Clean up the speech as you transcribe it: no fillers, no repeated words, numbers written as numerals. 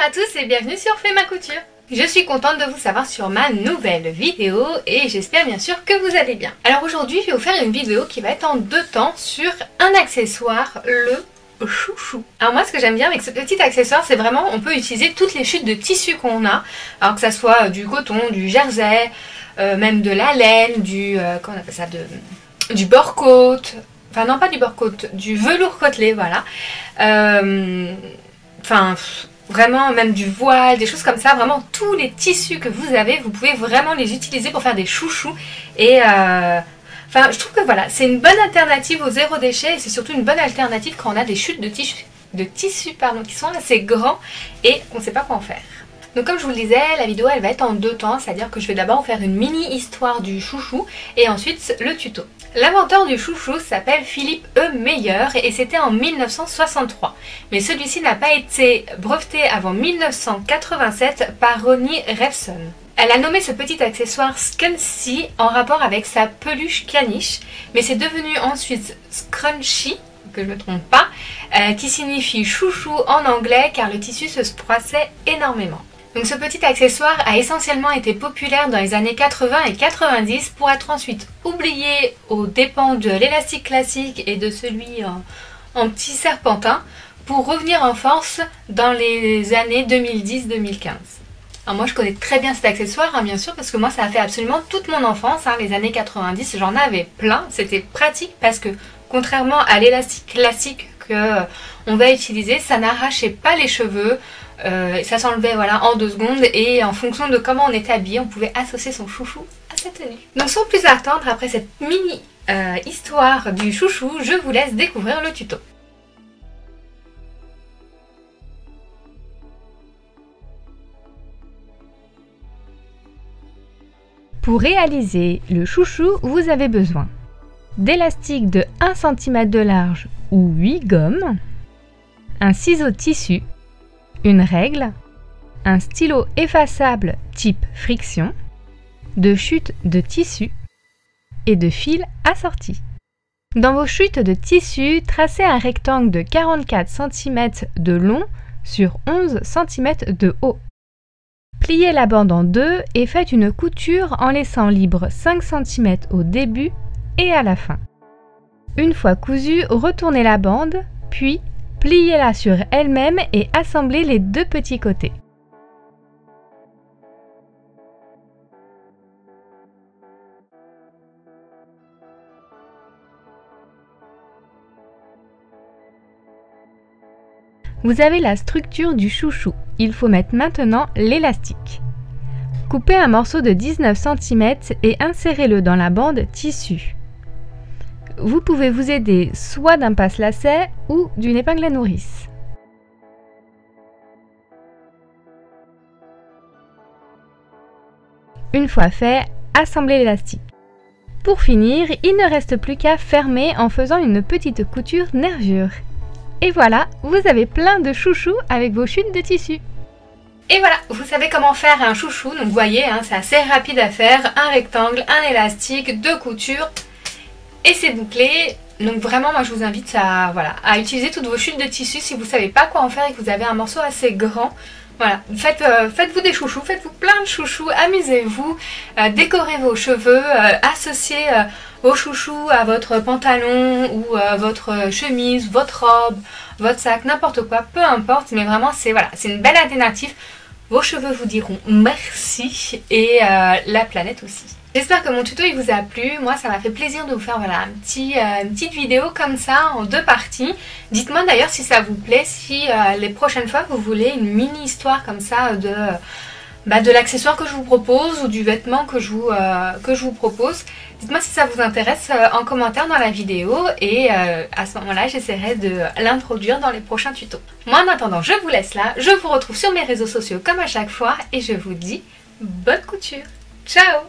à tous et bienvenue sur Fais ma couture. Je suis contente de vous savoir sur ma nouvelle vidéo et j'espère bien sûr que vous allez bien. Alors aujourd'hui je vais vous faire une vidéo qui va être en deux temps sur un accessoire, le chouchou. Alors moi ce que j'aime bien avec ce petit accessoire, c'est vraiment on peut utiliser toutes les chutes de tissu qu'on a, alors que ça soit du coton, du jersey, même de la laine, du comment on appelle ça, du bore-côte, enfin non pas du bore-côte, du velours côtelé, voilà. Enfin vraiment même du voile, des choses comme ça, vraiment tous les tissus que vous avez, vous pouvez vraiment les utiliser pour faire des chouchous et enfin je trouve que voilà, c'est une bonne alternative au zéro déchet et c'est surtout une bonne alternative quand on a des chutes de tissu qui sont assez grands et qu'on ne sait pas quoi en faire. Donc comme je vous le disais, la vidéo elle va être en deux temps, c'est-à-dire que je vais d'abord vous faire une mini histoire du chouchou et ensuite le tuto. L'inventeur du chouchou s'appelle Philippe E. Meyer et c'était en 1963. Mais celui-ci n'a pas été breveté avant 1987 par Ronnie Revson. Elle a nommé ce petit accessoire Scuncy en rapport avec sa peluche caniche, mais c'est devenu ensuite Scrunchy, que je ne me trompe pas, qui signifie chouchou en anglais car le tissu se froissait énormément. Donc ce petit accessoire a essentiellement été populaire dans les années 80 et 90 pour être ensuite oublié aux dépens de l'élastique classique et de celui en petit serpentin pour revenir en force dans les années 2010-2015. Alors moi je connais très bien cet accessoire bien sûr parce que moi ça a fait absolument toute mon enfance, les années 90 j'en avais plein, c'était pratique parce que contrairement à l'élastique classique qu'on va utiliser, ça n'arrachait pas les cheveux. Ça s'enlevait voilà, en 2 secondes et en fonction de comment on était habillé, on pouvait associer son chouchou à sa tenue. Donc sans plus attendre, après cette mini histoire du chouchou, je vous laisse découvrir le tuto. Pour réaliser le chouchou, vous avez besoin d'élastiques de 1 cm de large ou 8 gommes, un ciseau de tissu, une règle, un stylo effaçable type friction, de chutes de tissu et de fils assortis. Dans vos chutes de tissu, tracez un rectangle de 44 cm de long sur 11 cm de haut. Pliez la bande en deux et faites une couture en laissant libre 5 cm au début et à la fin. Une fois cousue, retournez la bande, puis pliez-la sur elle-même et assemblez les deux petits côtés. Vous avez la structure du chouchou. Il faut mettre maintenant l'élastique. Coupez un morceau de 19 cm et insérez-le dans la bande tissu. Vous pouvez vous aider soit d'un passe-lacet ou d'une épingle à nourrice. Une fois fait, assemblez l'élastique. Pour finir, il ne reste plus qu'à fermer en faisant une petite couture nervure. Et voilà, vous avez plein de chouchous avec vos chutes de tissu. Et voilà, vous savez comment faire un chouchou, donc vous voyez, c'est assez rapide à faire, un rectangle, un élastique, 2 coutures. Et c'est bouclé, donc vraiment moi je vous invite à utiliser toutes vos chutes de tissu si vous ne savez pas quoi en faire et que vous avez un morceau assez grand. Voilà, faites-vous des chouchous, faites-vous plein de chouchous, amusez-vous, décorez vos cheveux, associez vos chouchous à votre pantalon ou votre chemise, votre robe, votre sac, n'importe quoi, peu importe, mais vraiment c'est une belle alternative. Vos cheveux vous diront merci et la planète aussi. J'espère que mon tuto il vous a plu, moi ça m'a fait plaisir de vous faire une petite vidéo comme ça en 2 parties. Dites-moi d'ailleurs si ça vous plaît, si les prochaines fois vous voulez une mini histoire comme ça de l'accessoire que je vous propose ou du vêtement que je vous propose. Dites-moi si ça vous intéresse en commentaire dans la vidéo et à ce moment-là j'essaierai de l'introduire dans les prochains tutos. Moi en attendant je vous laisse là, je vous retrouve sur mes réseaux sociaux comme à chaque fois et je vous dis bonne couture. Ciao!